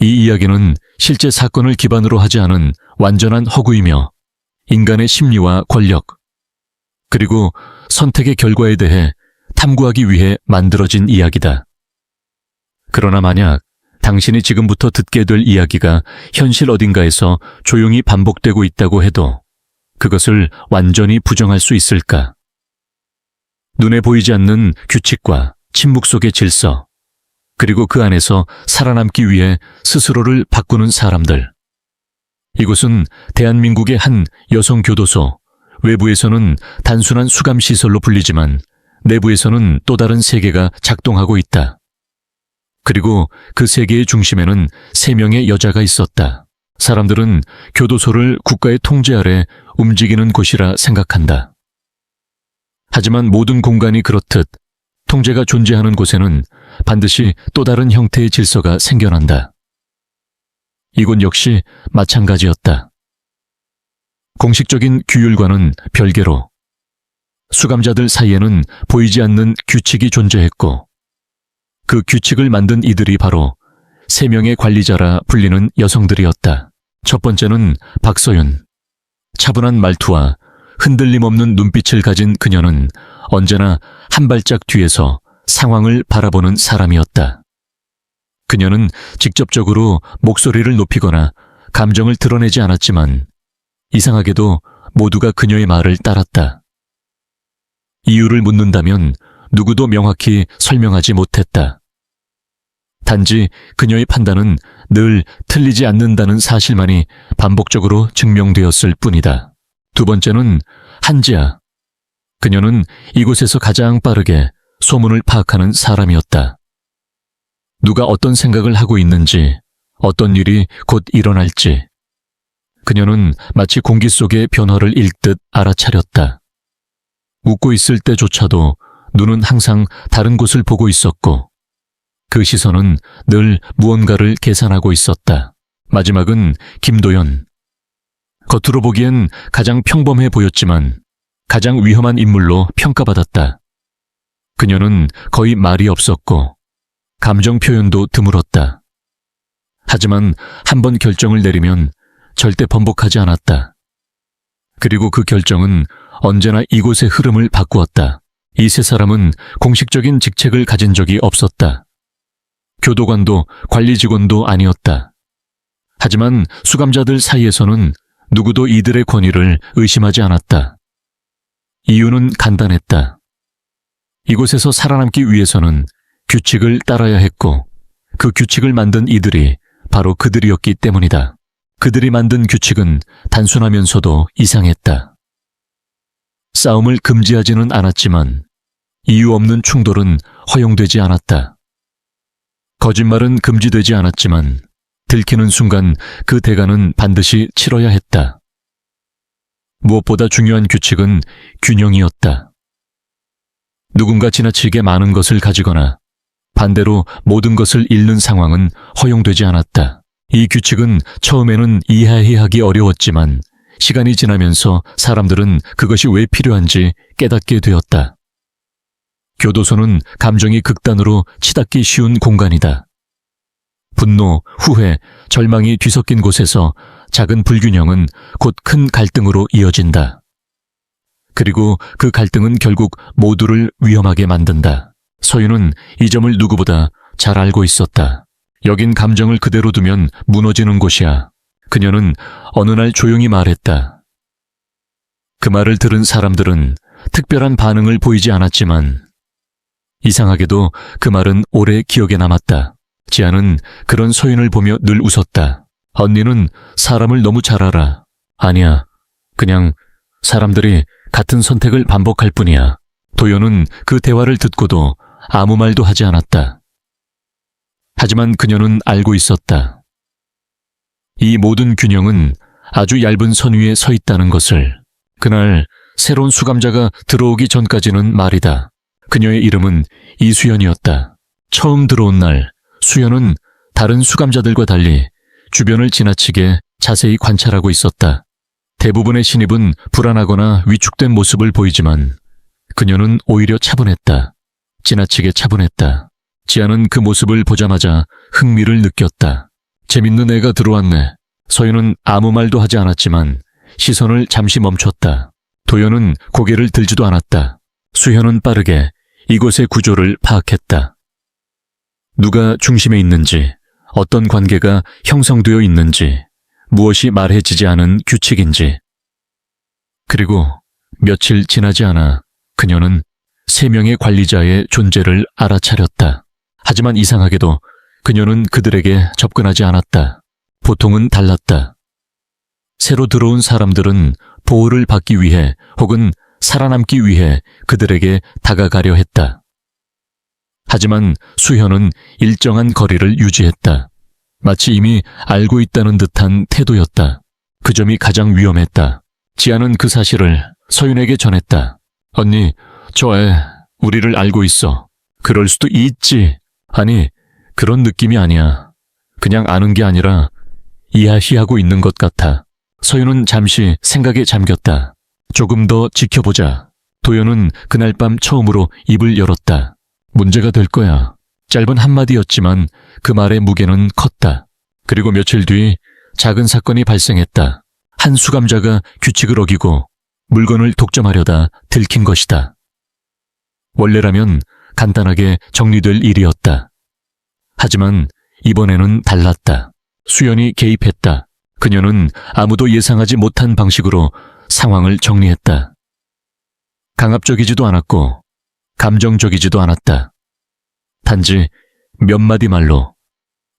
이 이야기는 실제 사건을 기반으로 하지 않은 완전한 허구이며 인간의 심리와 권력, 그리고 선택의 결과에 대해 탐구하기 위해 만들어진 이야기다. 그러나 만약 당신이 지금부터 듣게 될 이야기가 현실 어딘가에서 조용히 반복되고 있다고 해도 그것을 완전히 부정할 수 있을까? 눈에 보이지 않는 규칙과 침묵 속의 질서, 그리고 그 안에서 살아남기 위해 스스로를 바꾸는 사람들. 이곳은 대한민국의 한 여성교도소, 외부에서는 단순한 수감시설로 불리지만 내부에서는 또 다른 세계가 작동하고 있다. 그리고 그 세계의 중심에는 3명의 여자가 있었다. 사람들은 교도소를 국가의 통제 아래 움직이는 곳이라 생각한다. 하지만 모든 공간이 그렇듯 통제가 존재하는 곳에는 반드시 또 다른 형태의 질서가 생겨난다. 이곳 역시 마찬가지였다. 공식적인 규율과는 별개로 수감자들 사이에는 보이지 않는 규칙이 존재했고 그 규칙을 만든 이들이 바로 3명의 관리자라 불리는 여성들이었다. 첫 번째는 박서윤. 차분한 말투와 흔들림 없는 눈빛을 가진 그녀는 언제나 한 발짝 뒤에서 상황을 바라보는 사람이었다. 그녀는 직접적으로 목소리를 높이거나 감정을 드러내지 않았지만 이상하게도 모두가 그녀의 말을 따랐다. 이유를 묻는다면 누구도 명확히 설명하지 못했다. 단지 그녀의 판단은 늘 틀리지 않는다는 사실만이 반복적으로 증명되었을 뿐이다. 두 번째는 한지아. 그녀는 이곳에서 가장 빠르게 소문을 파악하는 사람이었다. 누가 어떤 생각을 하고 있는지, 어떤 일이 곧 일어날지. 그녀는 마치 공기 속의 변화를 읽듯 알아차렸다. 웃고 있을 때조차도 눈은 항상 다른 곳을 보고 있었고 그 시선은 늘 무언가를 계산하고 있었다. 마지막은 김도연. 겉으로 보기엔 가장 평범해 보였지만 가장 위험한 인물로 평가받았다. 그녀는 거의 말이 없었고 감정 표현도 드물었다. 하지만 한 번 결정을 내리면 절대 번복하지 않았다. 그리고 그 결정은 언제나 이곳의 흐름을 바꾸었다. 이 3사람은 공식적인 직책을 가진 적이 없었다. 교도관도 관리 직원도 아니었다. 하지만 수감자들 사이에서는 누구도 이들의 권위를 의심하지 않았다. 이유는 간단했다. 이곳에서 살아남기 위해서는 규칙을 따라야 했고 그 규칙을 만든 이들이 바로 그들이었기 때문이다. 그들이 만든 규칙은 단순하면서도 이상했다. 싸움을 금지하지는 않았지만 이유 없는 충돌은 허용되지 않았다. 거짓말은 금지되지 않았지만 들키는 순간 그 대가는 반드시 치러야 했다. 무엇보다 중요한 규칙은 균형이었다. 누군가 지나치게 많은 것을 가지거나 반대로 모든 것을 잃는 상황은 허용되지 않았다. 이 규칙은 처음에는 이해하기 어려웠지만 시간이 지나면서 사람들은 그것이 왜 필요한지 깨닫게 되었다. 교도소는 감정이 극단으로 치닫기 쉬운 공간이다. 분노, 후회, 절망이 뒤섞인 곳에서 작은 불균형은 곧 큰 갈등으로 이어진다. 그리고 그 갈등은 결국 모두를 위험하게 만든다. 서윤은 이 점을 누구보다 잘 알고 있었다. 여긴 감정을 그대로 두면 무너지는 곳이야. 그녀는 어느 날 조용히 말했다. 그 말을 들은 사람들은 특별한 반응을 보이지 않았지만 이상하게도 그 말은 오래 기억에 남았다. 지아는 그런 서윤을 보며 늘 웃었다. 언니는 사람을 너무 잘 알아. 아니야. 그냥 사람들이 같은 선택을 반복할 뿐이야. 도연은 그 대화를 듣고도 아무 말도 하지 않았다. 하지만 그녀는 알고 있었다. 이 모든 균형은 아주 얇은 선 위에 서 있다는 것을. 그날 새로운 수감자가 들어오기 전까지는 말이다. 그녀의 이름은 이수연이었다. 처음 들어온 날 수연은 다른 수감자들과 달리 주변을 지나치게 자세히 관찰하고 있었다. 대부분의 신입은 불안하거나 위축된 모습을 보이지만 그녀는 오히려 차분했다. 지나치게 차분했다. 지아는 그 모습을 보자마자 흥미를 느꼈다. 재밌는 애가 들어왔네. 서윤은 아무 말도 하지 않았지만 시선을 잠시 멈췄다. 도연은 고개를 들지도 않았다. 수현은 빠르게 이곳의 구조를 파악했다. 누가 중심에 있는지, 어떤 관계가 형성되어 있는지, 무엇이 말해지지 않은 규칙인지. 그리고 며칠 지나지 않아 그녀는 3명의 관리자의 존재를 알아차렸다. 하지만 이상하게도 그녀는 그들에게 접근하지 않았다. 보통은 달랐다. 새로 들어온 사람들은 보호를 받기 위해 혹은 살아남기 위해 그들에게 다가가려 했다. 하지만 수현은 일정한 거리를 유지했다. 마치 이미 알고 있다는 듯한 태도였다. 그 점이 가장 위험했다. 지아는 그 사실을 서윤에게 전했다. 언니, 저 애 우리를 알고 있어. 그럴 수도 있지. 아니, 그런 느낌이 아니야. 그냥 아는 게 아니라 이야기하고 있는 것 같아. 서윤은 잠시 생각에 잠겼다. 조금 더 지켜보자. 도연은 그날 밤 처음으로 입을 열었다. 문제가 될 거야. 짧은 한마디였지만 그 말의 무게는 컸다. 그리고 며칠 뒤 작은 사건이 발생했다. 한 수감자가 규칙을 어기고 물건을 독점하려다 들킨 것이다. 원래라면 간단하게 정리될 일이었다. 하지만 이번에는 달랐다. 수연이 개입했다. 그녀는 아무도 예상하지 못한 방식으로 상황을 정리했다. 강압적이지도 않았고 감정적이지도 않았다. 단지 몇 마디 말로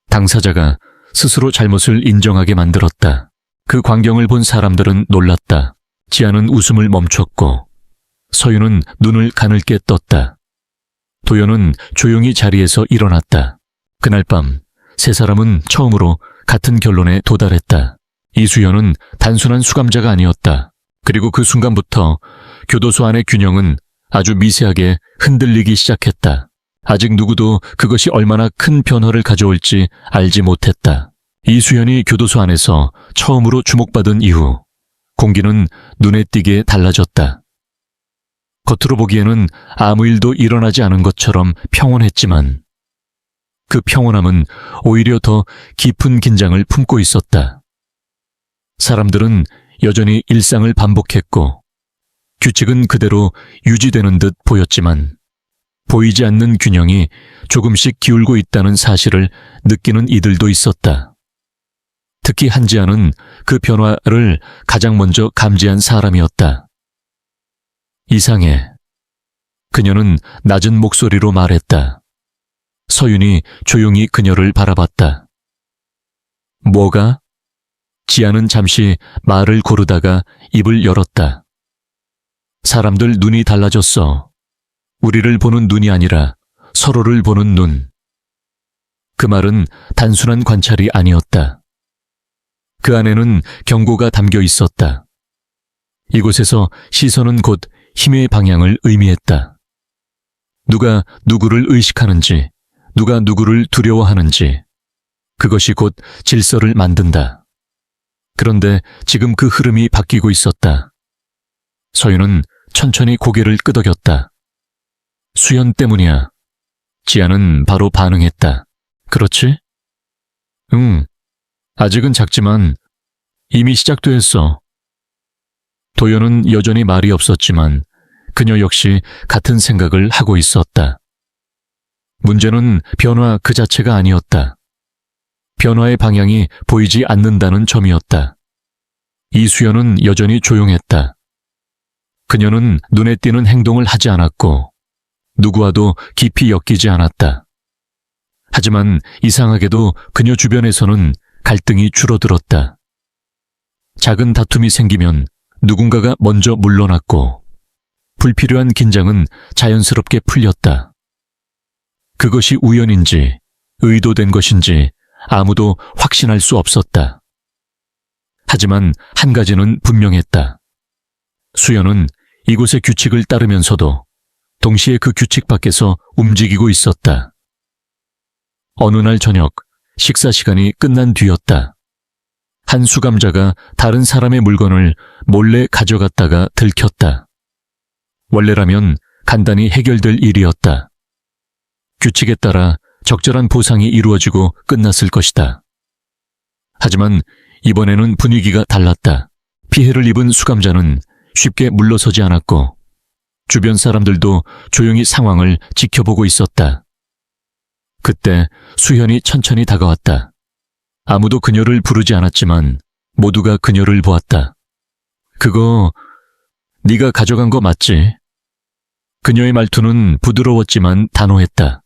당사자가 스스로 잘못을 인정하게 만들었다. 그 광경을 본 사람들은 놀랐다. 지아는 웃음을 멈췄고 서윤은 눈을 가늘게 떴다. 도연은 조용히 자리에서 일어났다. 그날 밤 세 사람은 처음으로 같은 결론에 도달했다. 이수연은 단순한 수감자가 아니었다. 그리고 그 순간부터 교도소 안의 균형은 아주 미세하게 흔들리기 시작했다. 아직 누구도 그것이 얼마나 큰 변화를 가져올지 알지 못했다. 이수연이 교도소 안에서 처음으로 주목받은 이후 공기는 눈에 띄게 달라졌다. 겉으로 보기에는 아무 일도 일어나지 않은 것처럼 평온했지만 그 평온함은 오히려 더 깊은 긴장을 품고 있었다. 사람들은 여전히 일상을 반복했고 규칙은 그대로 유지되는 듯 보였지만 보이지 않는 균형이 조금씩 기울고 있다는 사실을 느끼는 이들도 있었다. 특히 한지아는 그 변화를 가장 먼저 감지한 사람이었다. 이상해. 그녀는 낮은 목소리로 말했다. 서윤이 조용히 그녀를 바라봤다. 뭐가? 지아는 잠시 말을 고르다가 입을 열었다. 사람들 눈이 달라졌어. 우리를 보는 눈이 아니라 서로를 보는 눈. 그 말은 단순한 관찰이 아니었다. 그 안에는 경고가 담겨 있었다. 이곳에서 시선은 곧 힘의 방향을 의미했다. 누가 누구를 의식하는지, 누가 누구를 두려워하는지, 그것이 곧 질서를 만든다. 그런데 지금 그 흐름이 바뀌고 있었다. 서윤은 천천히 고개를 끄덕였다. 수연 때문이야. 지아는 바로 반응했다. 그렇지? 응. 아직은 작지만 이미 시작됐어. 도연은 여전히 말이 없었지만 그녀 역시 같은 생각을 하고 있었다. 문제는 변화 그 자체가 아니었다. 변화의 방향이 보이지 않는다는 점이었다. 이수연은 여전히 조용했다. 그녀는 눈에 띄는 행동을 하지 않았고 누구와도 깊이 엮이지 않았다. 하지만 이상하게도 그녀 주변에서는 갈등이 줄어들었다. 작은 다툼이 생기면 누군가가 먼저 물러났고 불필요한 긴장은 자연스럽게 풀렸다. 그것이 우연인지 의도된 것인지 아무도 확신할 수 없었다. 하지만 한 가지는 분명했다. 수연은 이곳의 규칙을 따르면서도 동시에 그 규칙 밖에서 움직이고 있었다. 어느 날 저녁 식사 시간이 끝난 뒤였다. 한 수감자가 다른 사람의 물건을 몰래 가져갔다가 들켰다. 원래라면 간단히 해결될 일이었다. 규칙에 따라 적절한 보상이 이루어지고 끝났을 것이다. 하지만 이번에는 분위기가 달랐다. 피해를 입은 수감자는 쉽게 물러서지 않았고 주변 사람들도 조용히 상황을 지켜보고 있었다. 그때 수현이 천천히 다가왔다. 아무도 그녀를 부르지 않았지만 모두가 그녀를 보았다. 그거 네가 가져간 거 맞지? 그녀의 말투는 부드러웠지만 단호했다.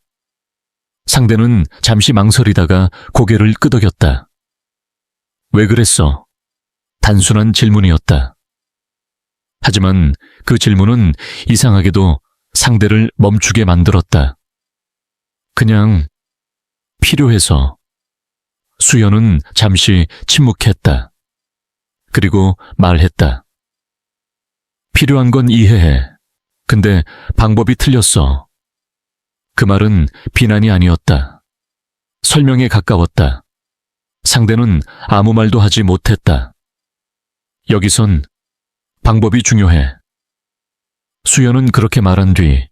상대는 잠시 망설이다가 고개를 끄덕였다. 왜 그랬어? 단순한 질문이었다. 하지만 그 질문은 이상하게도 상대를 멈추게 만들었다. 그냥 필요해서. 수연은 잠시 침묵했다. 그리고 말했다. 필요한 건 이해해. 근데 방법이 틀렸어. 그 말은 비난이 아니었다. 설명에 가까웠다. 상대는 아무 말도 하지 못했다. 여기선 방법이 중요해. 수연은 그렇게 말한 뒤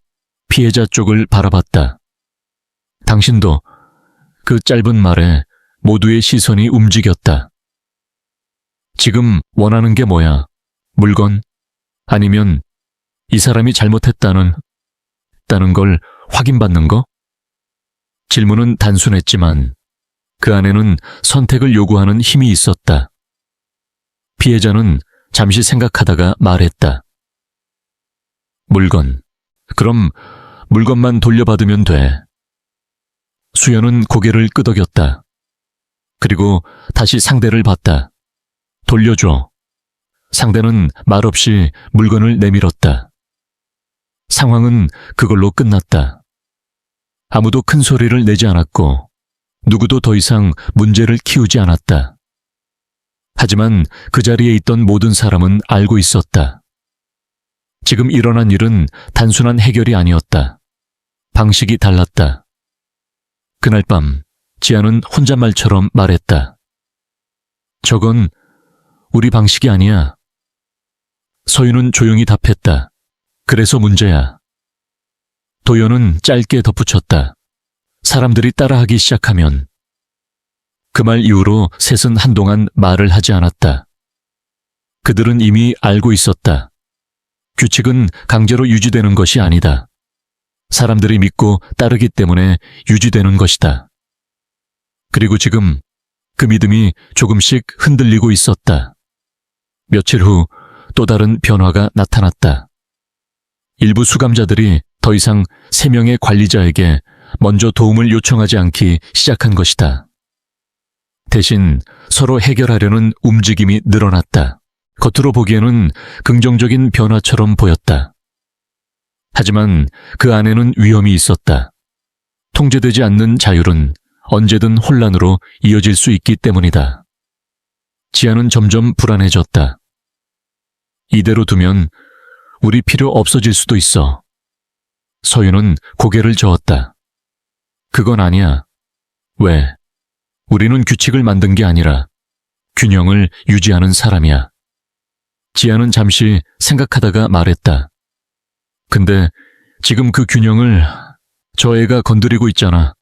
피해자 쪽을 바라봤다. 당신도. 그 짧은 말에 모두의 시선이 움직였다. 지금 원하는 게 뭐야? 물건? 아니면 이 사람이 잘못했다는 걸 확인받는 거? 질문은 단순했지만 그 안에는 선택을 요구하는 힘이 있었다. 피해자는 잠시 생각하다가 말했다. 물건. 그럼 물건만 돌려받으면 돼. 수연은 고개를 끄덕였다. 그리고 다시 상대를 봤다. 돌려줘. 상대는 말없이 물건을 내밀었다. 상황은 그걸로 끝났다. 아무도 큰 소리를 내지 않았고 누구도 더 이상 문제를 키우지 않았다. 하지만 그 자리에 있던 모든 사람은 알고 있었다. 지금 일어난 일은 단순한 해결이 아니었다. 방식이 달랐다. 그날 밤 지아는 혼잣말처럼 말했다. 저건 우리 방식이 아니야. 서윤은 조용히 답했다. 그래서 문제야. 도연은 짧게 덧붙였다. 사람들이 따라하기 시작하면. 그 말 이후로 셋은 한동안 말을 하지 않았다. 그들은 이미 알고 있었다. 규칙은 강제로 유지되는 것이 아니다. 사람들이 믿고 따르기 때문에 유지되는 것이다. 그리고 지금 그 믿음이 조금씩 흔들리고 있었다. 며칠 후 또 다른 변화가 나타났다. 일부 수감자들이 더 이상 3명의 관리자에게 먼저 도움을 요청하지 않기 시작한 것이다. 대신 서로 해결하려는 움직임이 늘어났다. 겉으로 보기에는 긍정적인 변화처럼 보였다. 하지만 그 안에는 위험이 있었다. 통제되지 않는 자율은 언제든 혼란으로 이어질 수 있기 때문이다. 지아는 점점 불안해졌다. 이대로 두면 우리 필요 없어질 수도 있어. 서윤은 고개를 저었다. 그건 아니야. 왜? 우리는 규칙을 만든 게 아니라 균형을 유지하는 사람이야. 지아는 잠시 생각하다가 말했다. 근데 지금 그 균형을 저 애가 건드리고 있잖아.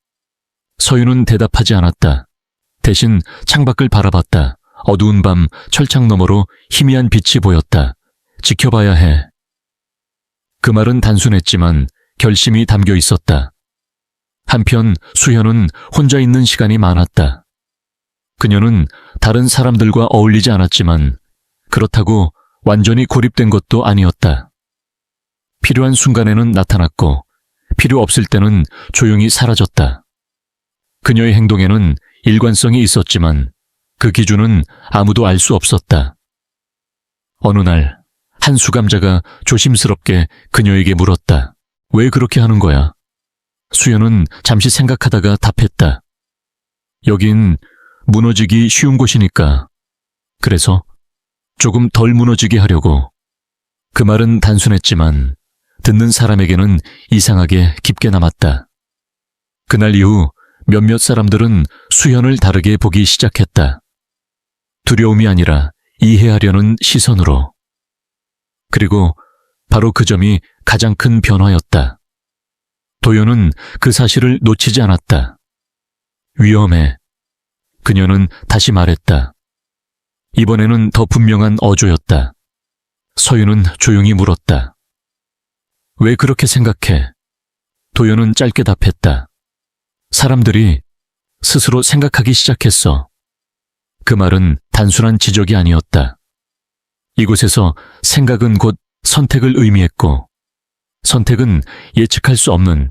서윤은 대답하지 않았다. 대신 창밖을 바라봤다. 어두운 밤 철창 너머로 희미한 빛이 보였다. 지켜봐야 해. 그 말은 단순했지만 결심이 담겨 있었다. 한편 수현은 혼자 있는 시간이 많았다. 그녀는 다른 사람들과 어울리지 않았지만 그렇다고 완전히 고립된 것도 아니었다. 필요한 순간에는 나타났고 필요 없을 때는 조용히 사라졌다. 그녀의 행동에는 일관성이 있었지만 그 기준은 아무도 알 수 없었다. 어느 날 한 수감자가 조심스럽게 그녀에게 물었다. 왜 그렇게 하는 거야? 수연은 잠시 생각하다가 답했다. 여긴 무너지기 쉬운 곳이니까. 그래서 조금 덜 무너지게 하려고. 그 말은 단순했지만 듣는 사람에게는 이상하게 깊게 남았다. 그날 이후 몇몇 사람들은 수연을 다르게 보기 시작했다. 두려움이 아니라 이해하려는 시선으로. 그리고 바로 그 점이 가장 큰 변화였다. 도연은 그 사실을 놓치지 않았다. 위험해. 그녀는 다시 말했다. 이번에는 더 분명한 어조였다. 서윤은 조용히 물었다. 왜 그렇게 생각해? 도연은 짧게 답했다. 사람들이 스스로 생각하기 시작했어. 그 말은 단순한 지적이 아니었다. 이곳에서 생각은 곧 선택을 의미했고, 선택은 예측할 수 없는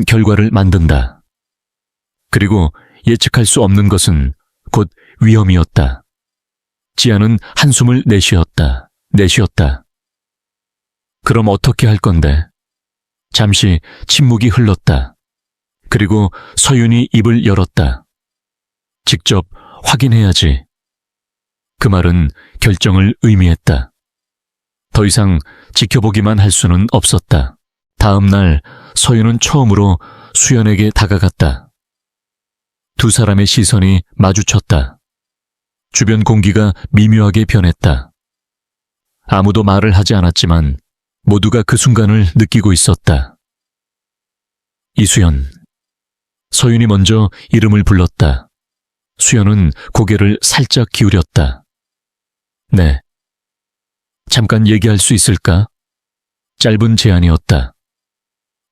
결과를 만든다. 그리고 예측할 수 없는 것은 곧 위험이었다. 지아는 한숨을 내쉬었다. 그럼 어떻게 할 건데? 잠시 침묵이 흘렀다. 그리고 서윤이 입을 열었다. 직접 확인해야지. 그 말은 결정을 의미했다. 더 이상 지켜보기만 할 수는 없었다. 다음 날 서윤은 처음으로 수연에게 다가갔다. 두 사람의 시선이 마주쳤다. 주변 공기가 미묘하게 변했다. 아무도 말을 하지 않았지만 모두가 그 순간을 느끼고 있었다. 이수연. 서윤이 먼저 이름을 불렀다. 수연은 고개를 살짝 기울였다. 네. 잠깐 얘기할 수 있을까? 짧은 제안이었다.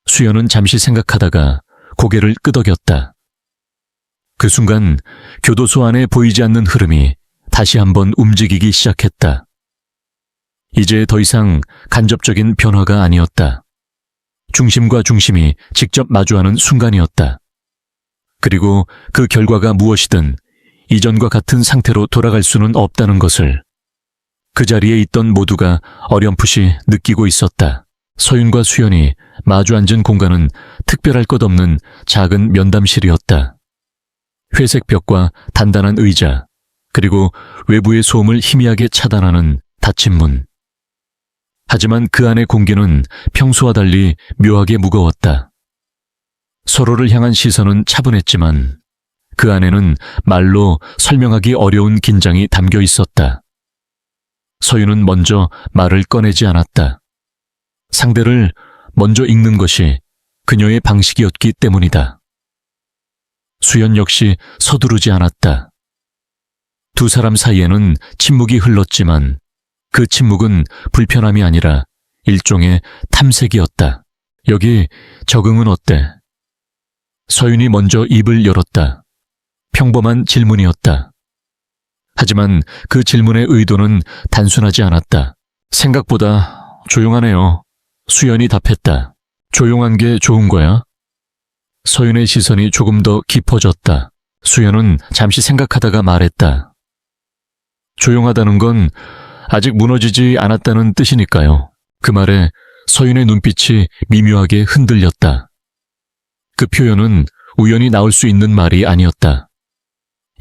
수연은 잠시 생각하다가 고개를 끄덕였다. 그 순간 교도소 안에 보이지 않는 흐름이 다시 한번 움직이기 시작했다. 이제 더 이상 간접적인 변화가 아니었다. 중심과 중심이 직접 마주하는 순간이었다. 그리고 그 결과가 무엇이든 이전과 같은 상태로 돌아갈 수는 없다는 것을 그 자리에 있던 모두가 어렴풋이 느끼고 있었다. 서윤과 수연이 마주 앉은 공간은 특별할 것 없는 작은 면담실이었다. 회색 벽과 단단한 의자, 그리고 외부의 소음을 희미하게 차단하는 닫힌 문. 하지만 그 안의 공기는 평소와 달리 묘하게 무거웠다. 서로를 향한 시선은 차분했지만 그 안에는 말로 설명하기 어려운 긴장이 담겨 있었다. 서윤은 먼저 말을 꺼내지 않았다. 상대를 먼저 읽는 것이 그녀의 방식이었기 때문이다. 수연 역시 서두르지 않았다. 두 사람 사이에는 침묵이 흘렀지만 그 침묵은 불편함이 아니라 일종의 탐색이었다. 여기 적응은 어때? 서윤이 먼저 입을 열었다. 평범한 질문이었다. 하지만 그 질문의 의도는 단순하지 않았다. 생각보다 조용하네요. 수연이 답했다. 조용한 게 좋은 거야? 서윤의 시선이 조금 더 깊어졌다. 수연은 잠시 생각하다가 말했다. 조용하다는 건 아직 무너지지 않았다는 뜻이니까요. 그 말에 서윤의 눈빛이 미묘하게 흔들렸다. 그 표현은 우연히 나올 수 있는 말이 아니었다.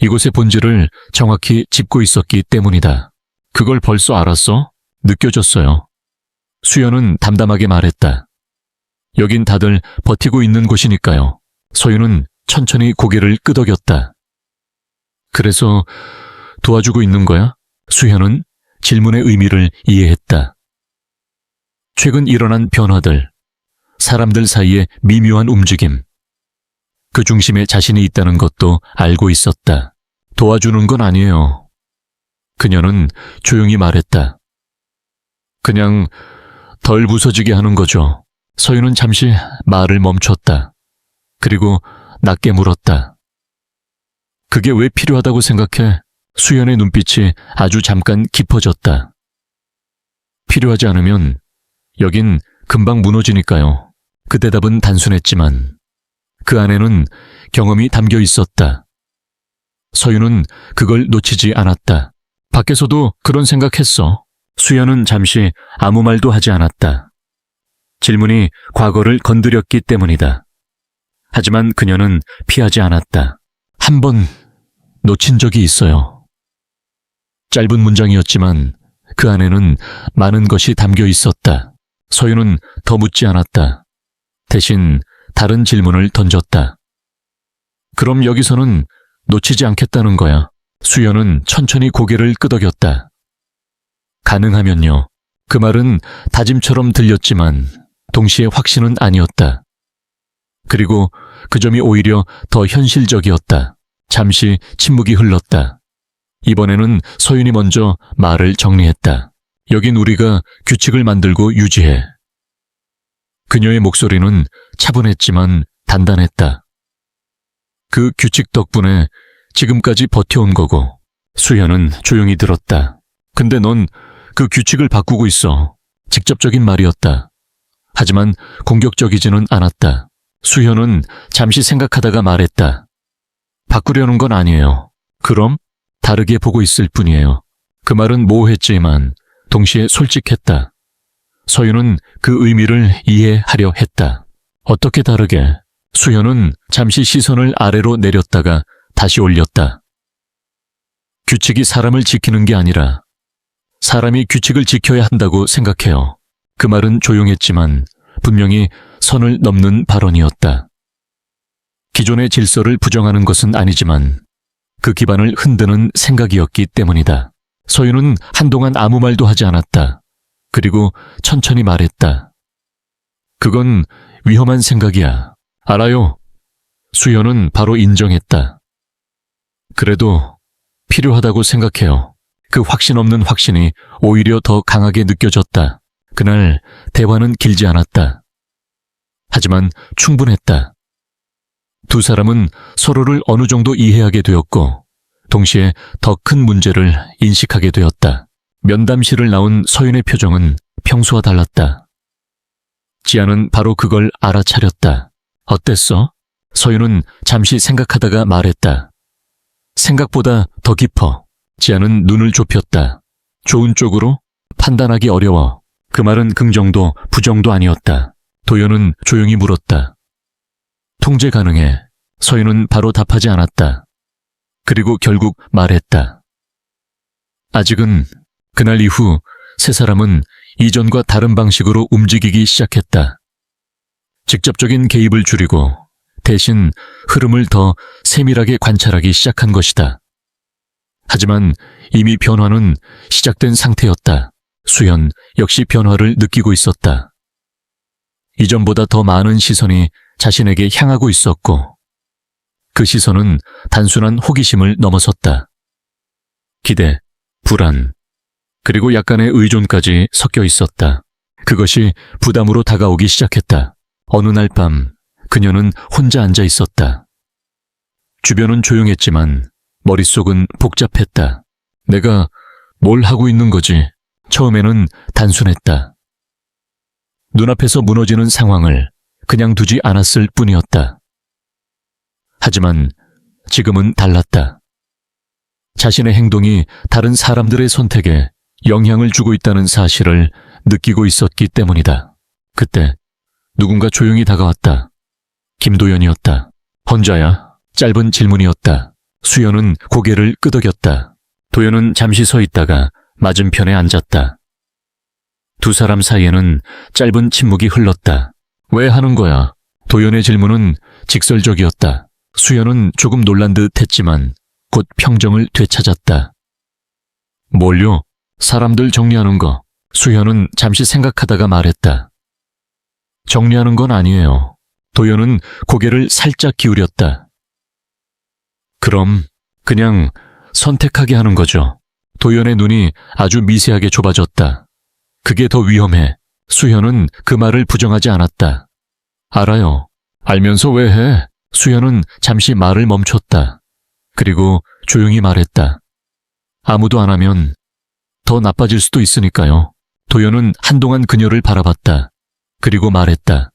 이곳의 본질을 정확히 짚고 있었기 때문이다. 그걸 벌써 알았어? 느껴졌어요. 수연은 담담하게 말했다. 여긴 다들 버티고 있는 곳이니까요. 서윤은 천천히 고개를 끄덕였다. 그래서 도와주고 있는 거야? 수연은 질문의 의미를 이해했다. 최근 일어난 변화들, 사람들 사이의 미묘한 움직임, 그 중심에 자신이 있다는 것도 알고 있었다. 도와주는 건 아니에요. 그녀는 조용히 말했다. 그냥 덜 부서지게 하는 거죠. 서윤은 잠시 말을 멈췄다. 그리고 낮게 물었다. 그게 왜 필요하다고 생각해? 수연의 눈빛이 아주 잠깐 깊어졌다. 필요하지 않으면 여긴 금방 무너지니까요. 그 대답은 단순했지만 그 안에는 경험이 담겨 있었다. 서윤은 그걸 놓치지 않았다. 밖에서도 그런 생각했어. 수연은 잠시 아무 말도 하지 않았다. 질문이 과거를 건드렸기 때문이다. 하지만 그녀는 피하지 않았다. 한 번 놓친 적이 있어요. 짧은 문장이었지만 그 안에는 많은 것이 담겨 있었다. 서윤은 더 묻지 않았다. 대신 다른 질문을 던졌다. 그럼 여기서는 놓치지 않겠다는 거야. 수연은 천천히 고개를 끄덕였다. 가능하면요. 그 말은 다짐처럼 들렸지만 동시에 확신은 아니었다. 그리고 그 점이 오히려 더 현실적이었다. 잠시 침묵이 흘렀다. 이번에는 서윤이 먼저 말을 정리했다. 여긴 우리가 규칙을 만들고 유지해. 그녀의 목소리는 차분했지만 단단했다. 그 규칙 덕분에 지금까지 버텨온 거고. 수연은 조용히 들었다. 근데 넌 그 규칙을 바꾸고 있어. 직접적인 말이었다. 하지만 공격적이지는 않았다. 수현은 잠시 생각하다가 말했다. 바꾸려는 건 아니에요. 그럼 다르게 보고 있을 뿐이에요. 그 말은 모호했지만 동시에 솔직했다. 서윤은 그 의미를 이해하려 했다. 어떻게 다르게? 수현은 잠시 시선을 아래로 내렸다가 다시 올렸다. 규칙이 사람을 지키는 게 아니라 사람이 규칙을 지켜야 한다고 생각해요. 그 말은 조용했지만 분명히 선을 넘는 발언이었다. 기존의 질서를 부정하는 것은 아니지만 그 기반을 흔드는 생각이었기 때문이다. 서윤은 한동안 아무 말도 하지 않았다. 그리고 천천히 말했다. 그건 위험한 생각이야. 알아요. 수연은 바로 인정했다. 그래도 필요하다고 생각해요. 그 확신 없는 확신이 오히려 더 강하게 느껴졌다. 그날 대화는 길지 않았다. 하지만 충분했다. 두 사람은 서로를 어느 정도 이해하게 되었고 동시에 더 큰 문제를 인식하게 되었다. 면담실을 나온 서윤의 표정은 평소와 달랐다. 지아는 바로 그걸 알아차렸다. 어땠어? 서윤은 잠시 생각하다가 말했다. 생각보다 더 깊어. 지아는 눈을 좁혔다. 좋은 쪽으로? 판단하기 어려워. 그 말은 긍정도 부정도 아니었다. 도연은 조용히 물었다. 통제 가능해. 서윤은 바로 답하지 않았다. 그리고 결국 말했다. 아직은. 그날 이후 세 사람은 이전과 다른 방식으로 움직이기 시작했다. 직접적인 개입을 줄이고 대신 흐름을 더 세밀하게 관찰하기 시작한 것이다. 하지만 이미 변화는 시작된 상태였다. 수연 역시 변화를 느끼고 있었다. 이전보다 더 많은 시선이 자신에게 향하고 있었고 그 시선은 단순한 호기심을 넘어섰다. 기대, 불안, 그리고 약간의 의존까지 섞여 있었다. 그것이 부담으로 다가오기 시작했다. 어느 날 밤 그녀는 혼자 앉아 있었다. 주변은 조용했지만 머릿속은 복잡했다. 내가 뭘 하고 있는 거지? 처음에는 단순했다. 눈앞에서 무너지는 상황을 그냥 두지 않았을 뿐이었다. 하지만 지금은 달랐다. 자신의 행동이 다른 사람들의 선택에 영향을 주고 있다는 사실을 느끼고 있었기 때문이다. 그때 누군가 조용히 다가왔다. 김도연이었다. 혼자야? 짧은 질문이었다. 수연은 고개를 끄덕였다. 도연은 잠시 서 있다가 맞은편에 앉았다. 두 사람 사이에는 짧은 침묵이 흘렀다. 왜 하는 거야? 도연의 질문은 직설적이었다. 수연은 조금 놀란 듯 했지만 곧 평정을 되찾았다. 뭘요? 사람들 정리하는 거. 수연은 잠시 생각하다가 말했다. 정리하는 건 아니에요. 도연은 고개를 살짝 기울였다. 그럼 그냥 선택하게 하는 거죠. 도연의 눈이 아주 미세하게 좁아졌다. 그게 더 위험해. 수연은 그 말을 부정하지 않았다. 알아요. 알면서 왜 해? 수연은 잠시 말을 멈췄다. 그리고 조용히 말했다. 아무도 안 하면 더 나빠질 수도 있으니까요. 도연은 한동안 그녀를 바라봤다. 그리고 말했다.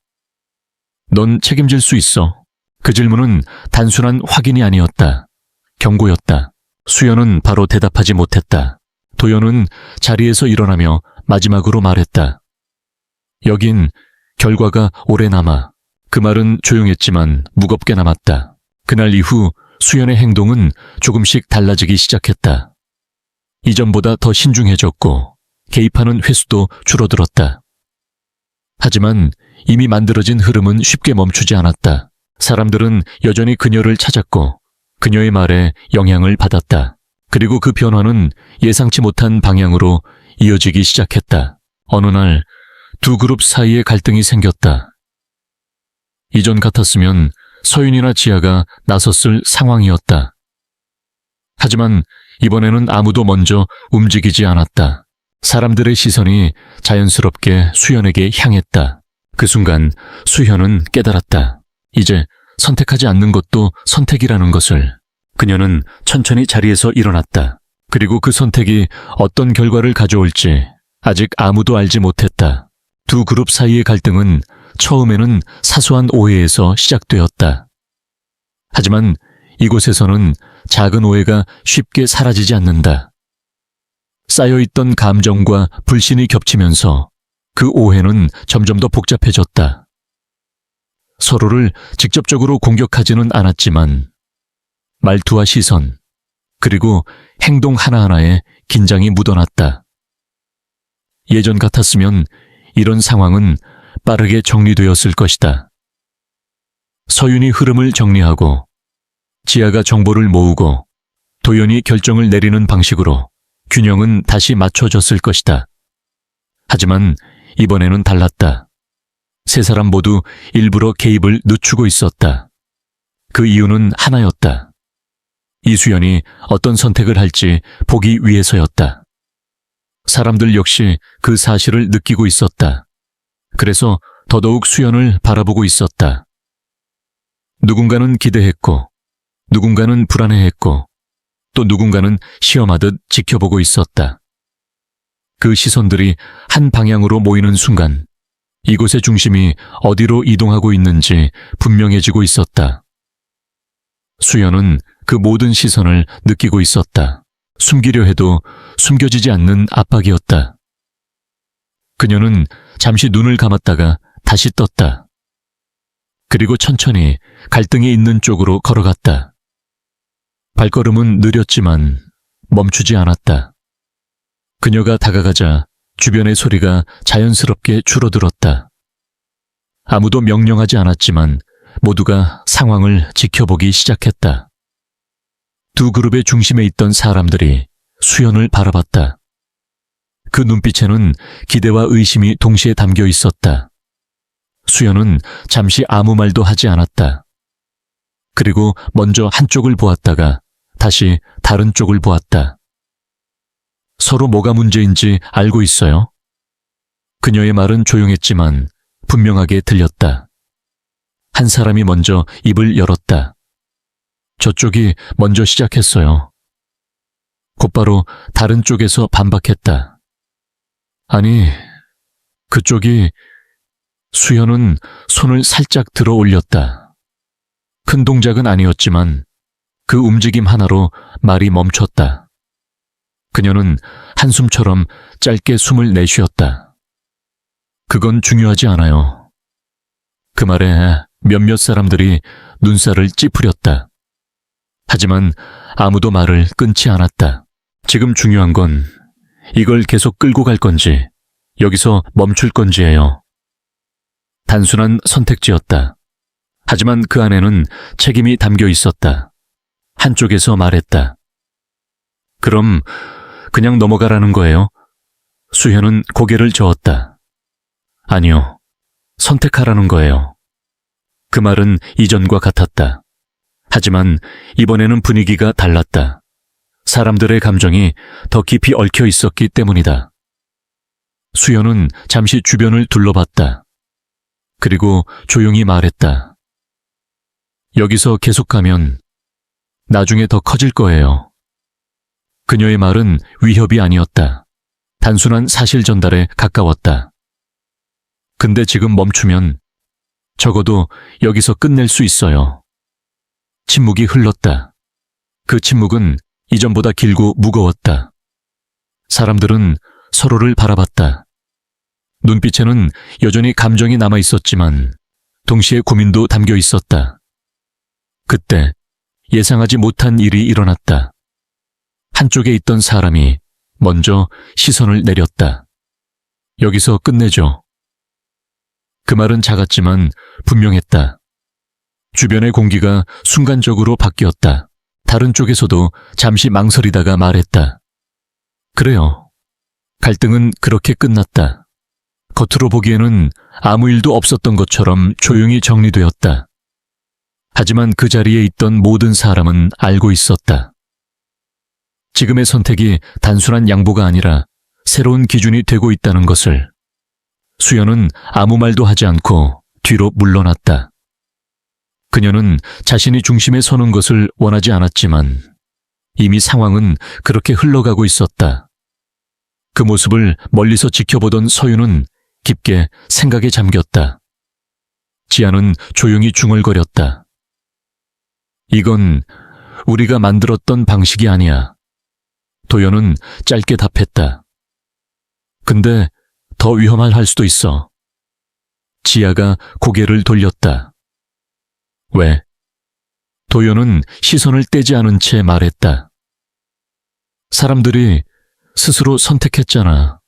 넌 책임질 수 있어. 그 질문은 단순한 확인이 아니었다. 경고였다. 수연은 바로 대답하지 못했다. 도연은 자리에서 일어나며 마지막으로 말했다. 여긴 결과가 오래 남아. 그 말은 조용했지만 무겁게 남았다. 그날 이후 수연의 행동은 조금씩 달라지기 시작했다. 이전보다 더 신중해졌고 개입하는 횟수도 줄어들었다. 하지만 이미 만들어진 흐름은 쉽게 멈추지 않았다. 사람들은 여전히 그녀를 찾았고 그녀의 말에 영향을 받았다. 그리고 그 변화는 예상치 못한 방향으로 이어지기 시작했다. 어느 날 두 그룹 사이에 갈등이 생겼다. 이전 같았으면 서윤이나 지아가 나섰을 상황이었다. 하지만 이번에는 아무도 먼저 움직이지 않았다. 사람들의 시선이 자연스럽게 수연에게 향했다. 그 순간 수현은 깨달았다. 이제 선택하지 않는 것도 선택이라는 것을. 그녀는 천천히 자리에서 일어났다. 그리고 그 선택이 어떤 결과를 가져올지 아직 아무도 알지 못했다. 두 그룹 사이의 갈등은 처음에는 사소한 오해에서 시작되었다. 하지만 이곳에서는 작은 오해가 쉽게 사라지지 않는다. 쌓여있던 감정과 불신이 겹치면서 그 오해는 점점 더 복잡해졌다. 서로를 직접적으로 공격하지는 않았지만 말투와 시선, 그리고 행동 하나하나에 긴장이 묻어났다. 예전 같았으면 이런 상황은 빠르게 정리되었을 것이다. 서윤이 흐름을 정리하고 지아가 정보를 모으고 도연이 결정을 내리는 방식으로 균형은 다시 맞춰졌을 것이다. 하지만 이번에는 달랐다. 세 사람 모두 일부러 개입을 늦추고 있었다. 그 이유는 하나였다. 이수연이 어떤 선택을 할지 보기 위해서였다. 사람들 역시 그 사실을 느끼고 있었다. 그래서 더더욱 수연을 바라보고 있었다. 누군가는 기대했고, 누군가는 불안해했고, 또 누군가는 시험하듯 지켜보고 있었다. 그 시선들이 한 방향으로 모이는 순간 이곳의 중심이 어디로 이동하고 있는지 분명해지고 있었다. 수연은 그 모든 시선을 느끼고 있었다. 숨기려 해도 숨겨지지 않는 압박이었다. 그녀는 잠시 눈을 감았다가 다시 떴다. 그리고 천천히 갈등이 있는 쪽으로 걸어갔다. 발걸음은 느렸지만 멈추지 않았다. 그녀가 다가가자 주변의 소리가 자연스럽게 줄어들었다. 아무도 명령하지 않았지만 모두가 상황을 지켜보기 시작했다. 두 그룹의 중심에 있던 사람들이 수연을 바라봤다. 그 눈빛에는 기대와 의심이 동시에 담겨 있었다. 수연은 잠시 아무 말도 하지 않았다. 그리고 먼저 한쪽을 보았다가 다시 다른 쪽을 보았다. 서로 뭐가 문제인지 알고 있어요? 그녀의 말은 조용했지만 분명하게 들렸다. 한 사람이 먼저 입을 열었다. 저쪽이 먼저 시작했어요. 곧바로 다른 쪽에서 반박했다. 아니, 그쪽이... 수연은 손을 살짝 들어 올렸다. 큰 동작은 아니었지만 그 움직임 하나로 말이 멈췄다. 그녀는 한숨처럼 짧게 숨을 내쉬었다. 그건 중요하지 않아요. 그 말에 몇몇 사람들이 눈살을 찌푸렸다. 하지만 아무도 말을 끊지 않았다. 지금 중요한 건 이걸 계속 끌고 갈 건지 여기서 멈출 건지예요. 단순한 선택지였다. 하지만 그 안에는 책임이 담겨 있었다. 한쪽에서 말했다. 그럼 그냥 넘어가라는 거예요? 수현은 고개를 저었다. 아니요. 선택하라는 거예요. 그 말은 이전과 같았다. 하지만 이번에는 분위기가 달랐다. 사람들의 감정이 더 깊이 얽혀 있었기 때문이다. 수연은 잠시 주변을 둘러봤다. 그리고 조용히 말했다. 여기서 계속 가면 나중에 더 커질 거예요. 그녀의 말은 위협이 아니었다. 단순한 사실 전달에 가까웠다. 근데 지금 멈추면 적어도 여기서 끝낼 수 있어요. 침묵이 흘렀다. 그 침묵은 이전보다 길고 무거웠다. 사람들은 서로를 바라봤다. 눈빛에는 여전히 감정이 남아 있었지만 동시에 고민도 담겨 있었다. 그때 예상하지 못한 일이 일어났다. 한쪽에 있던 사람이 먼저 시선을 내렸다. 여기서 끝내죠. 그 말은 작았지만 분명했다. 주변의 공기가 순간적으로 바뀌었다. 다른 쪽에서도 잠시 망설이다가 말했다. 그래요. 갈등은 그렇게 끝났다. 겉으로 보기에는 아무 일도 없었던 것처럼 조용히 정리되었다. 하지만 그 자리에 있던 모든 사람은 알고 있었다. 지금의 선택이 단순한 양보가 아니라 새로운 기준이 되고 있다는 것을. 수연은 아무 말도 하지 않고 뒤로 물러났다. 그녀는 자신이 중심에 서는 것을 원하지 않았지만 이미 상황은 그렇게 흘러가고 있었다. 그 모습을 멀리서 지켜보던 서윤은 깊게 생각에 잠겼다. 지아는 조용히 중얼거렸다. 이건 우리가 만들었던 방식이 아니야. 도연은 짧게 답했다. 근데 더 위험할 수도 있어. 지아가 고개를 돌렸다. 왜? 도연은 시선을 떼지 않은 채 말했다. 사람들이 스스로 선택했잖아.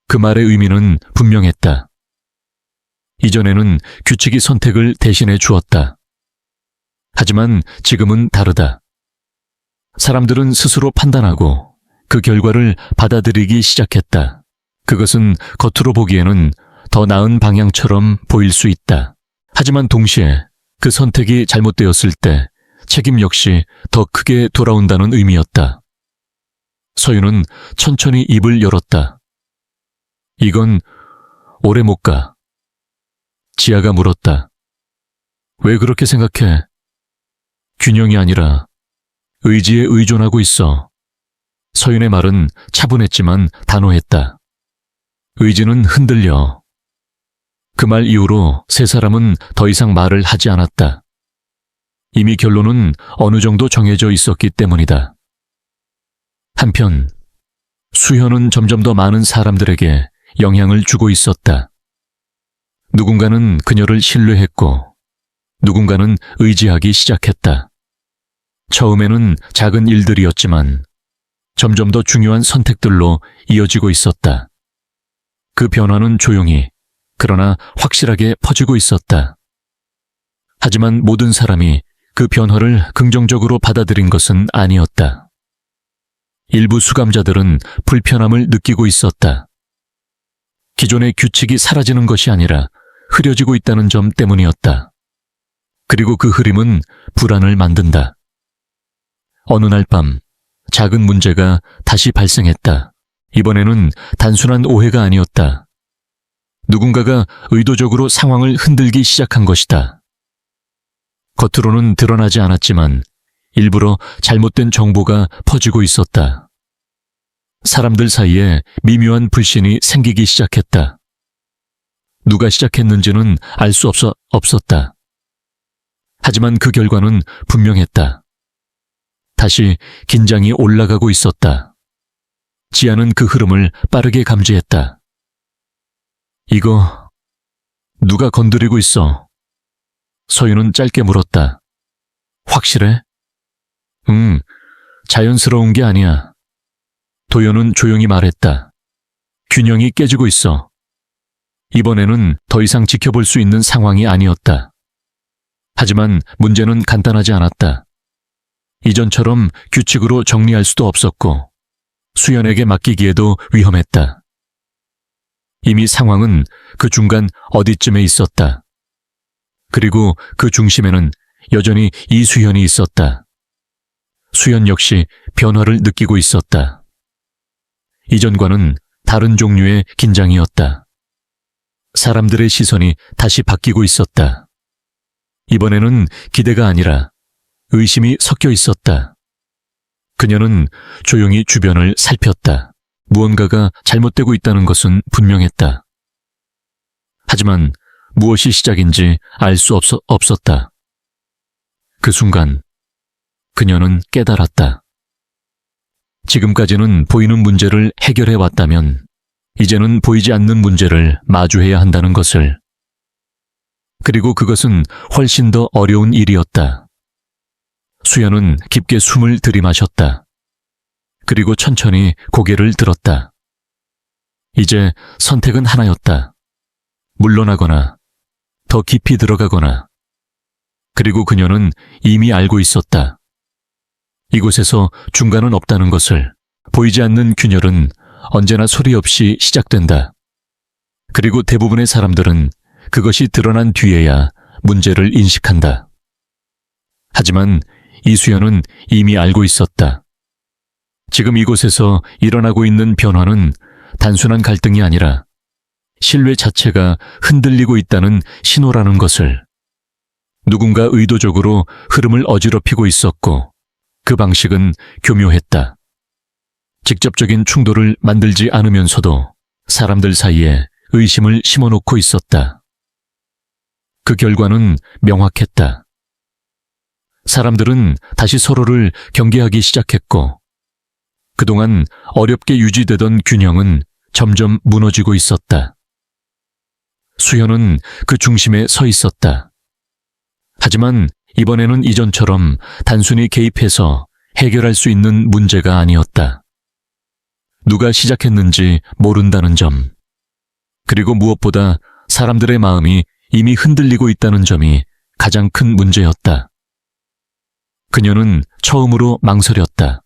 그 말의 의미는 분명했다. 이전에는 규칙이 선택을 대신해 주었다. 하지만 지금은 다르다. 사람들은 스스로 판단하고 그 결과를 받아들이기 시작했다. 그것은 겉으로 보기에는 더 나은 방향처럼 보일 수 있다. 하지만 동시에 그 선택이 잘못되었을 때 책임 역시 더 크게 돌아온다는 의미였다. 서윤은 천천히 입을 열었다. 이건 오래 못 가. 지아가 물었다. 왜 그렇게 생각해? 균형이 아니라 의지에 의존하고 있어. 서윤의 말은 차분했지만 단호했다. 의지는 흔들려. 그 말 이후로 세 사람은 더 이상 말을 하지 않았다. 이미 결론은 어느 정도 정해져 있었기 때문이다. 한편 수현은 점점 더 많은 사람들에게 영향을 주고 있었다. 누군가는 그녀를 신뢰했고 누군가는 의지하기 시작했다. 처음에는 작은 일들이었지만 점점 더 중요한 선택들로 이어지고 있었다. 그 변화는 조용히 그러나 확실하게 퍼지고 있었다. 하지만 모든 사람이 그 변화를 긍정적으로 받아들인 것은 아니었다. 일부 수감자들은 불편함을 느끼고 있었다. 기존의 규칙이 사라지는 것이 아니라 흐려지고 있다는 점 때문이었다. 그리고 그 흐림은 불안을 만든다. 어느 날 밤 작은 문제가 다시 발생했다. 이번에는 단순한 오해가 아니었다. 누군가가 의도적으로 상황을 흔들기 시작한 것이다. 겉으로는 드러나지 않았지만 일부러 잘못된 정보가 퍼지고 있었다. 사람들 사이에 미묘한 불신이 생기기 시작했다. 누가 시작했는지는 알 수 없었다. 하지만 그 결과는 분명했다. 다시 긴장이 올라가고 있었다. 지아는 그 흐름을 빠르게 감지했다. 이거 누가 건드리고 있어? 서윤은 짧게 물었다. 확실해? 응, 자연스러운 게 아니야. 도연은 조용히 말했다. 균형이 깨지고 있어. 이번에는 더 이상 지켜볼 수 있는 상황이 아니었다. 하지만 문제는 간단하지 않았다. 이전처럼 규칙으로 정리할 수도 없었고 수연에게 맡기기에도 위험했다. 이미 상황은 그 중간 어디쯤에 있었다. 그리고 그 중심에는 여전히 이수연이 있었다. 수연 역시 변화를 느끼고 있었다. 이전과는 다른 종류의 긴장이었다. 사람들의 시선이 다시 바뀌고 있었다. 이번에는 기대가 아니라 의심이 섞여 있었다. 그녀는 조용히 주변을 살폈다. 무언가가 잘못되고 있다는 것은 분명했다. 하지만 무엇이 시작인지 알 수 없었다. 그 순간 그녀는 깨달았다. 지금까지는 보이는 문제를 해결해 왔다면 이제는 보이지 않는 문제를 마주해야 한다는 것을. 그리고 그것은 훨씬 더 어려운 일이었다. 수연은 깊게 숨을 들이마셨다. 그리고 천천히 고개를 들었다. 이제 선택은 하나였다. 물러나거나 더 깊이 들어가거나. 그리고 그녀는 이미 알고 있었다. 이곳에서 중간은 없다는 것을. 보이지 않는 균열은 언제나 소리 없이 시작된다. 그리고 대부분의 사람들은 그것이 드러난 뒤에야 문제를 인식한다. 하지만 이수연은 이미 알고 있었다. 지금 이곳에서 일어나고 있는 변화는 단순한 갈등이 아니라 신뢰 자체가 흔들리고 있다는 신호라는 것을. 누군가 의도적으로 흐름을 어지럽히고 있었고 그 방식은 교묘했다. 직접적인 충돌을 만들지 않으면서도 사람들 사이에 의심을 심어놓고 있었다. 그 결과는 명확했다. 사람들은 다시 서로를 경계하기 시작했고 그동안 어렵게 유지되던 균형은 점점 무너지고 있었다. 수현은 그 중심에 서 있었다. 하지만 이번에는 이전처럼 단순히 개입해서 해결할 수 있는 문제가 아니었다. 누가 시작했는지 모른다는 점, 그리고 무엇보다 사람들의 마음이 이미 흔들리고 있다는 점이 가장 큰 문제였다. 그녀는 처음으로 망설였다.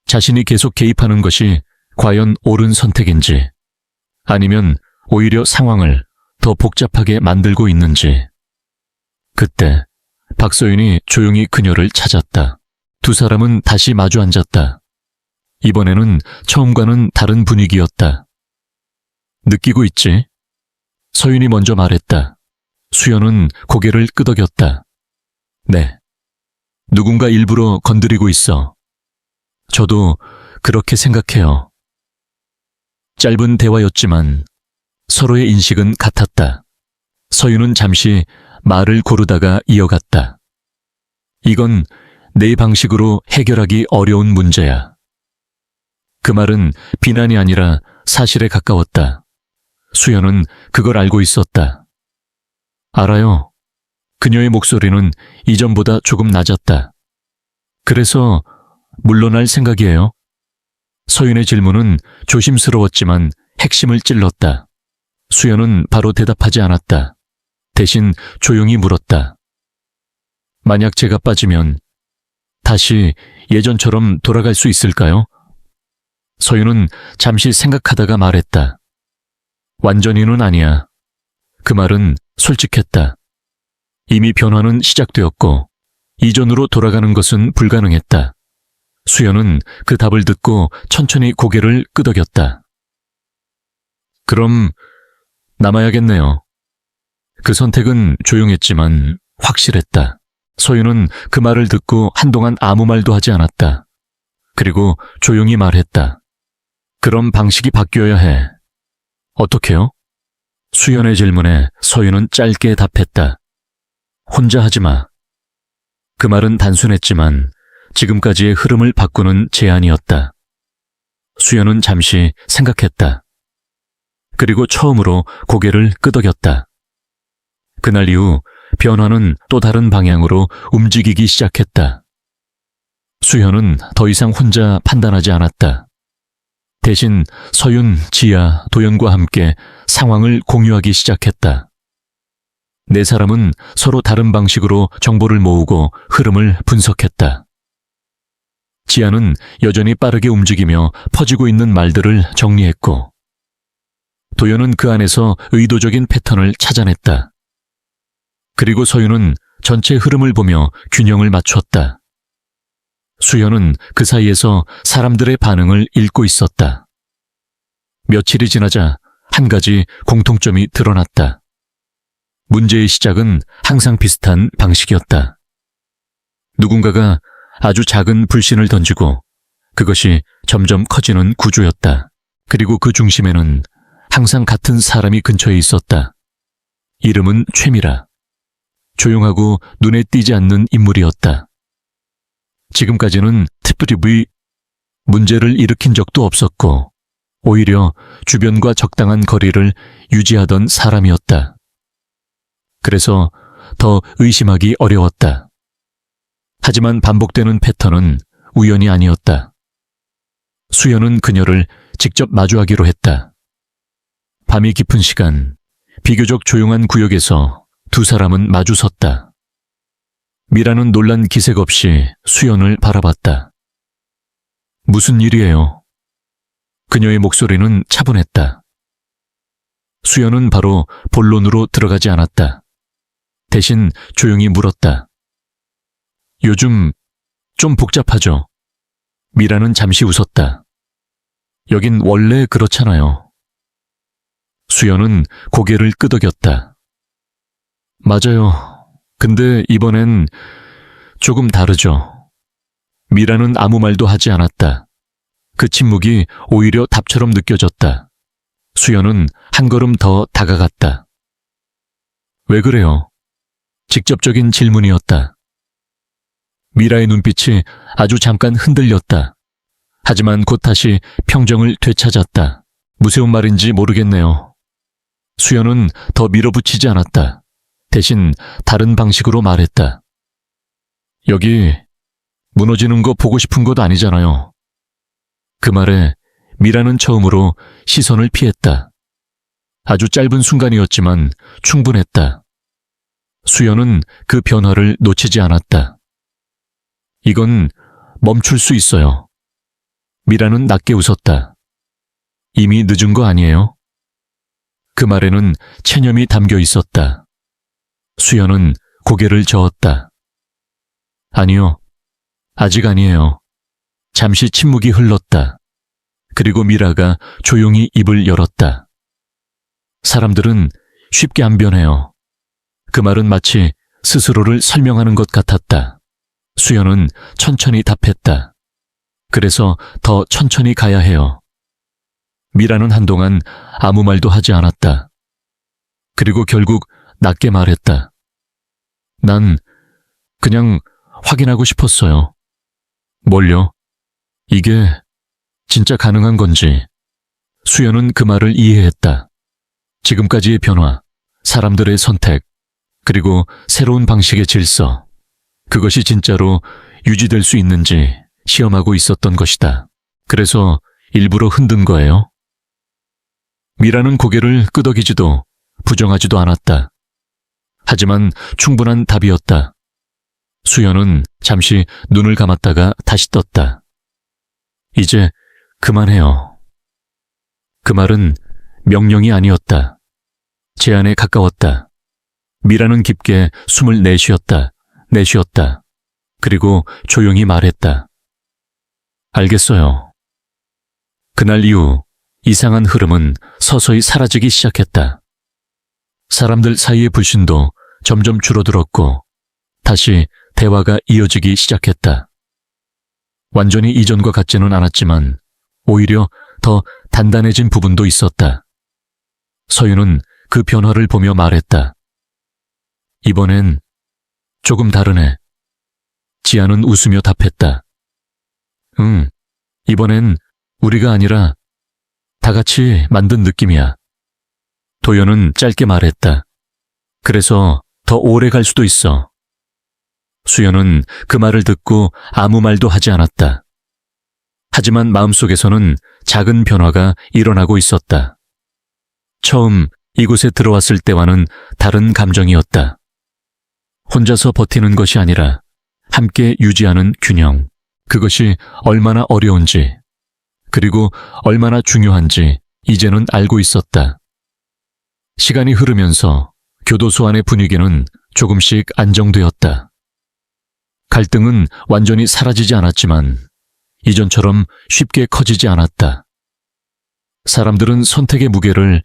자신이 계속 개입하는 것이 과연 옳은 선택인지, 아니면 오히려 상황을 더 복잡하게 만들고 있는지. 그때 박서윤이 조용히 그녀를 찾았다. 두 사람은 다시 마주 앉았다. 이번에는 처음과는 다른 분위기였다. 느끼고 있지? 서윤이 먼저 말했다. 수연은 고개를 끄덕였다. 네. 누군가 일부러 건드리고 있어. 저도 그렇게 생각해요. 짧은 대화였지만 서로의 인식은 같았다. 서윤은 잠시 말을 고르다가 이어갔다. 이건 내 방식으로 해결하기 어려운 문제야. 그 말은 비난이 아니라 사실에 가까웠다. 수연은 그걸 알고 있었다. 알아요. 그녀의 목소리는 이전보다 조금 낮았다. 그래서 물러날 생각이에요? 서윤의 질문은 조심스러웠지만 핵심을 찔렀다. 수연은 바로 대답하지 않았다. 대신 조용히 물었다. 만약 제가 빠지면 다시 예전처럼 돌아갈 수 있을까요? 서윤은 잠시 생각하다가 말했다. 완전히는 아니야. 그 말은 솔직했다. 이미 변화는 시작되었고 이전으로 돌아가는 것은 불가능했다. 수연은 그 답을 듣고 천천히 고개를 끄덕였다. 그럼 남아야겠네요. 그 선택은 조용했지만 확실했다. 서윤은 그 말을 듣고 한동안 아무 말도 하지 않았다. 그리고 조용히 말했다. 그럼 방식이 바뀌어야 해. 어떻게요? 수연의 질문에 서윤은 짧게 답했다. 혼자 하지 마. 그 말은 단순했지만 지금까지의 흐름을 바꾸는 제안이었다. 수연은 잠시 생각했다. 그리고 처음으로 고개를 끄덕였다. 그날 이후 변화는 또 다른 방향으로 움직이기 시작했다. 수연은 더 이상 혼자 판단하지 않았다. 대신 서윤, 지아, 도연과 함께 상황을 공유하기 시작했다. 네 사람은 서로 다른 방식으로 정보를 모으고 흐름을 분석했다. 지아는 여전히 빠르게 움직이며 퍼지고 있는 말들을 정리했고, 도연은 그 안에서 의도적인 패턴을 찾아냈다. 그리고 서윤은 전체 흐름을 보며 균형을 맞췄다. 수연은 그 사이에서 사람들의 반응을 읽고 있었다. 며칠이 지나자 한 가지 공통점이 드러났다. 문제의 시작은 항상 비슷한 방식이었다. 누군가가 아주 작은 불신을 던지고 그것이 점점 커지는 구조였다. 그리고 그 중심에는 항상 같은 사람이 근처에 있었다. 이름은 최미라. 조용하고 눈에 띄지 않는 인물이었다. 지금까지는 특별히 문제를 일으킨 적도 없었고 오히려 주변과 적당한 거리를 유지하던 사람이었다. 그래서 더 의심하기 어려웠다. 하지만 반복되는 패턴은 우연이 아니었다. 수연은 그녀를 직접 마주하기로 했다. 밤이 깊은 시간, 비교적 조용한 구역에서 두 사람은 마주섰다. 미라는 놀란 기색 없이 수연을 바라봤다. 무슨 일이에요? 그녀의 목소리는 차분했다. 수연은 바로 본론으로 들어가지 않았다. 대신 조용히 물었다. 요즘 좀 복잡하죠? 미라는 잠시 웃었다. 여긴 원래 그렇잖아요. 수연은 고개를 끄덕였다. 맞아요. 근데 이번엔 조금 다르죠. 미라는 아무 말도 하지 않았다. 그 침묵이 오히려 답처럼 느껴졌다. 수연은 한 걸음 더 다가갔다. 왜 그래요? 직접적인 질문이었다. 미라의 눈빛이 아주 잠깐 흔들렸다. 하지만 곧 다시 평정을 되찾았다. 무서운 말인지 모르겠네요. 수연은 더 밀어붙이지 않았다. 대신 다른 방식으로 말했다. 여기 무너지는 거 보고 싶은 것 아니잖아요. 그 말에 미라는 처음으로 시선을 피했다. 아주 짧은 순간이었지만 충분했다. 수연은 그 변화를 놓치지 않았다. 이건 멈출 수 있어요. 미라는 낮게 웃었다. 이미 늦은 거 아니에요? 그 말에는 체념이 담겨 있었다. 수연은 고개를 저었다. 아니요, 아직 아니에요. 잠시 침묵이 흘렀다. 그리고 미라가 조용히 입을 열었다. 사람들은 쉽게 안 변해요. 그 말은 마치 스스로를 설명하는 것 같았다. 수연은 천천히 답했다. 그래서 더 천천히 가야 해요. 미라는 한동안 아무 말도 하지 않았다. 그리고 결국 낮게 말했다. 난 그냥 확인하고 싶었어요. 뭘요? 이게 진짜 가능한 건지. 수연은 그 말을 이해했다. 지금까지의 변화, 사람들의 선택, 그리고 새로운 방식의 질서. 그것이 진짜로 유지될 수 있는지 시험하고 있었던 것이다. 그래서 일부러 흔든 거예요? 미라는 고개를 끄덕이지도 부정하지도 않았다. 하지만 충분한 답이었다. 수연은 잠시 눈을 감았다가 다시 떴다. 이제 그만해요. 그 말은 명령이 아니었다. 제안에 가까웠다. 미라는 깊게 숨을 내쉬었다. 그리고 조용히 말했다. 알겠어요. 그날 이후 이상한 흐름은 서서히 사라지기 시작했다. 사람들 사이의 불신도 점점 줄어들었고 다시 대화가 이어지기 시작했다. 완전히 이전과 같지는 않았지만 오히려 더 단단해진 부분도 있었다. 서윤은 그 변화를 보며 말했다. 이번엔 조금 다르네. 지아는 웃으며 답했다. 응, 이번엔 우리가 아니라 다 같이 만든 느낌이야. 도연은 짧게 말했다. 그래서 더 오래 갈 수도 있어. 수연은 그 말을 듣고 아무 말도 하지 않았다. 하지만 마음속에서는 작은 변화가 일어나고 있었다. 처음 이곳에 들어왔을 때와는 다른 감정이었다. 혼자서 버티는 것이 아니라 함께 유지하는 균형. 그것이 얼마나 어려운지, 그리고 얼마나 중요한지 이제는 알고 있었다. 시간이 흐르면서 교도소 안의 분위기는 조금씩 안정되었다. 갈등은 완전히 사라지지 않았지만 이전처럼 쉽게 커지지 않았다. 사람들은 선택의 무게를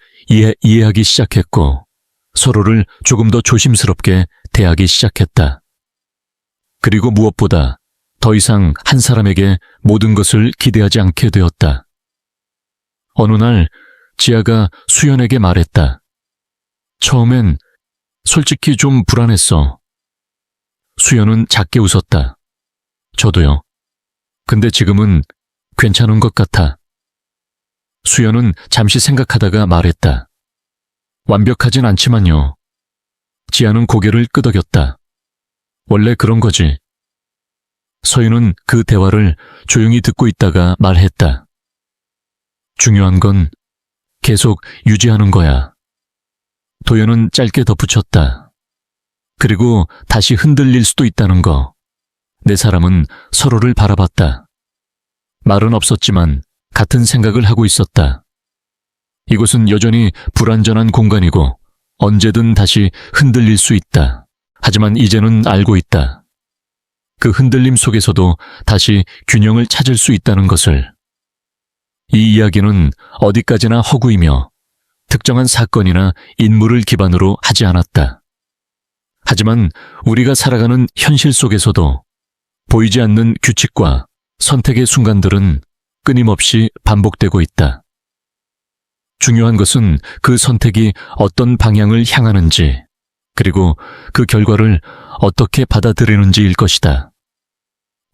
이해하기 시작했고 서로를 조금 더 조심스럽게 대하기 시작했다. 그리고 무엇보다 더 이상 한 사람에게 모든 것을 기대하지 않게 되었다. 어느 날 지아가 수연에게 말했다. 처음엔 솔직히 좀 불안했어. 수연은 작게 웃었다. 저도요. 근데 지금은 괜찮은 것 같아. 수연은 잠시 생각하다가 말했다. 완벽하진 않지만요. 지아는 고개를 끄덕였다. 원래 그런 거지. 서윤은 그 대화를 조용히 듣고 있다가 말했다. 중요한 건 계속 유지하는 거야. 도연은 짧게 덧붙였다. 그리고 다시 흔들릴 수도 있다는 거. 네 사람은 서로를 바라봤다. 말은 없었지만 같은 생각을 하고 있었다. 이곳은 여전히 불완전한 공간이고 언제든 다시 흔들릴 수 있다. 하지만 이제는 알고 있다. 그 흔들림 속에서도 다시 균형을 찾을 수 있다는 것을. 이 이야기는 어디까지나 허구이며 특정한 사건이나 인물을 기반으로 하지 않았다. 하지만 우리가 살아가는 현실 속에서도 보이지 않는 규칙과 선택의 순간들은 끊임없이 반복되고 있다. 중요한 것은 그 선택이 어떤 방향을 향하는지, 그리고 그 결과를 어떻게 받아들이는지일 것이다.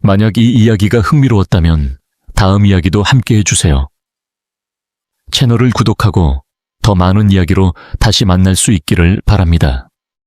만약 이 이야기가 흥미로웠다면 다음 이야기도 함께 해주세요. 채널을 구독하고 더 많은 이야기로 다시 만날 수 있기를 바랍니다.